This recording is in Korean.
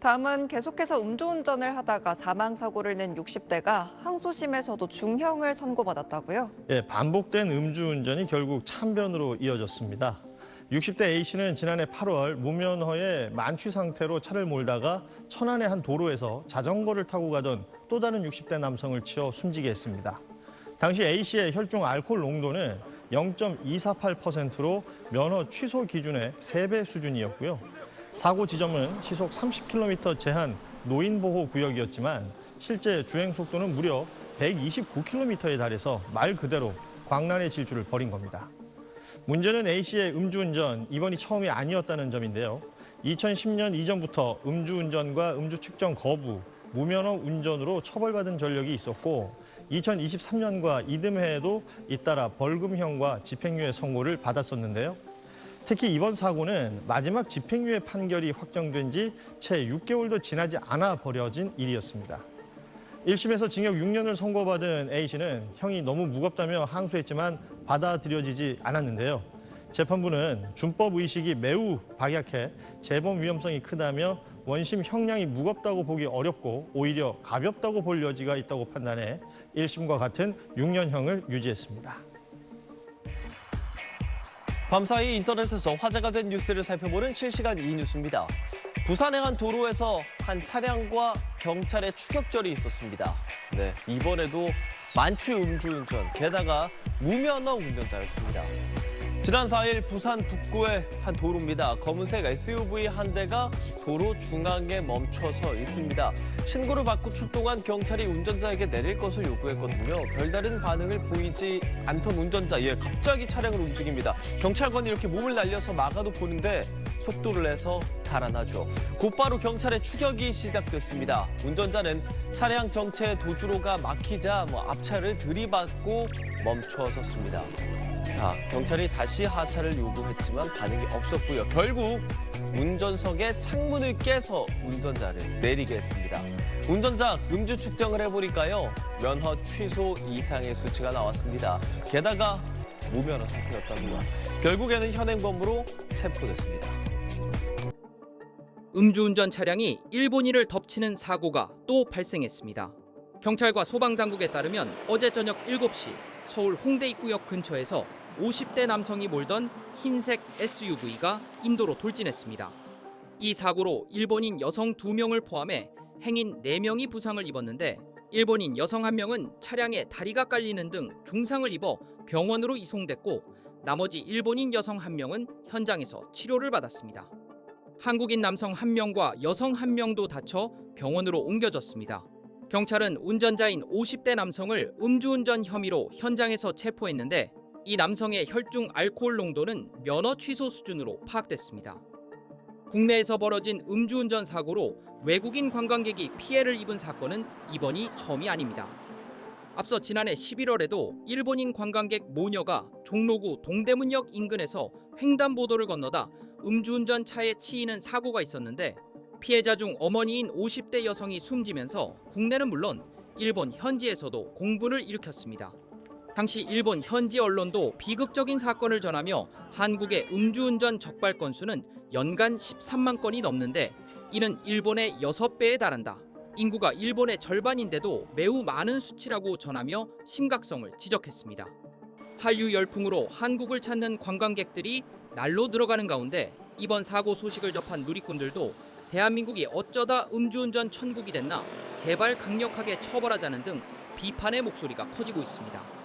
다음은 계속해서 음주운전을 하다가 사망사고를 낸 60대가 항소심에서도 중형을 선고받았다고요? 예, 반복된 음주운전이 결국 참변으로 이어졌습니다. 60대 A씨는 지난해 8월 무면허에 만취 상태로 차를 몰다가 천안의 한 도로에서 자전거를 타고 가던 또 다른 60대 남성을 치어 숨지게 했습니다. 당시 A씨의 혈중 알코올 농도는 0.248%로 면허 취소 기준의 3배 수준이었고요. 사고 지점은 시속 30km 제한 노인보호구역이었지만 실제 주행 속도는 무려 129km에 달해서 말 그대로 광란의 질주를 벌인 겁니다. 문제는 A씨의 음주운전, 이번이 처음이 아니었다는 점인데요. 2010년 이전부터 음주운전과 음주 측정 거부, 무면허 운전으로 처벌받은 전력이 있었고 2023년과 이듬해에도 잇따라 벌금형과 집행유예 선고를 받았었는데요. 특히 이번 사고는 마지막 집행유예 판결이 확정된 지 채 6개월도 지나지 않아 벌어진 일이었습니다. 1심에서 징역 6년을 선고받은 A씨는 형이 너무 무겁다며 항소했지만 받아들여지지 않았는데요. 재판부는 준법 의식이 매우 박약해 재범 위험성이 크다며 원심 형량이 무겁다고 보기 어렵고 오히려 가볍다고 볼 여지가 있다고 판단해 1심과 같은 6년형을 유지했습니다. 밤사이 인터넷에서 화제가 된 뉴스를 살펴보는 실시간 이뉴스입니다. 부산의 한 도로에서 한 차량과 경찰의 추격전이 있었습니다. 네, 이번에도 만취 음주운전, 게다가 무면허 운전자였습니다. 지난 4일 부산 북구의 한 도로입니다. 검은색 SUV 한 대가 도로 중앙에 멈춰서 있습니다. 신고를 받고 출동한 경찰이 운전자에게 내릴 것을 요구했거든요. 별다른 반응을 보이지 않던 운전자, 갑자기 차량을 움직입니다. 경찰관이 이렇게 몸을 날려서 막아도 보는데 속도를 내서 달아나죠. 곧바로 경찰의 추격이 시작됐습니다. 운전자는 차량 정체 도주로가 막히자 앞차를 들이받고 멈춰섰습니다. 자, 경찰이 다시 하차를 요구했지만 반응이 없었고요. 결국 운전석의 창문을 깨서 운전자를 내리게 했습니다. 운전자 음주 측정을 해보니까요. 면허 취소 이상의 수치가 나왔습니다. 게다가 무면허 상태였다고요. 결국에는 현행범으로 체포됐습니다. 음주운전 차량이 일본인을 덮치는 사고가 또 발생했습니다. 경찰과 소방당국에 따르면 어제 저녁 7시 서울 홍대 입구역 근처에서 50대 남성이 몰던 흰색 SUV가 인도로 돌진했습니다. 이 사고로 일본인 여성 2명을 포함해 행인 4명이 부상을 입었는데 일본인 여성 1명은 차량에 다리가 깔리는 등 중상을 입어 병원으로 이송됐고 나머지 일본인 여성 1명은 현장에서 치료를 받았습니다. 한국인 남성 1명과 여성 1명도 다쳐 병원으로 옮겨졌습니다. 경찰은 운전자인 50대 남성을 음주운전 혐의로 현장에서 체포했는데 이 남성의 혈중 알코올 농도는 면허 취소 수준으로 파악됐습니다. 국내에서 벌어진 음주운전 사고로 외국인 관광객이 피해를 입은 사건은 이번이 처음이 아닙니다. 앞서 지난해 11월에도 일본인 관광객 모녀가 종로구 동대문역 인근에서 횡단보도를 건너다 음주운전 차에 치이는 사고가 있었는데 피해자 중 어머니인 50대 여성이 숨지면서 국내는 물론 일본 현지에서도 공분을 일으켰습니다. 당시 일본 현지 언론도 비극적인 사건을 전하며 한국의 음주운전 적발 건수는 연간 13만 건이 넘는데 이는 일본의 6배에 달한다. 인구가 일본의 절반인데도 매우 많은 수치라고 전하며 심각성을 지적했습니다. 한류 열풍으로 한국을 찾는 관광객들이 날로 늘어가는 가운데 이번 사고 소식을 접한 누리꾼들도 대한민국이 어쩌다 음주운전 천국이 됐나 제발 강력하게 처벌하자는 등 비판의 목소리가 커지고 있습니다.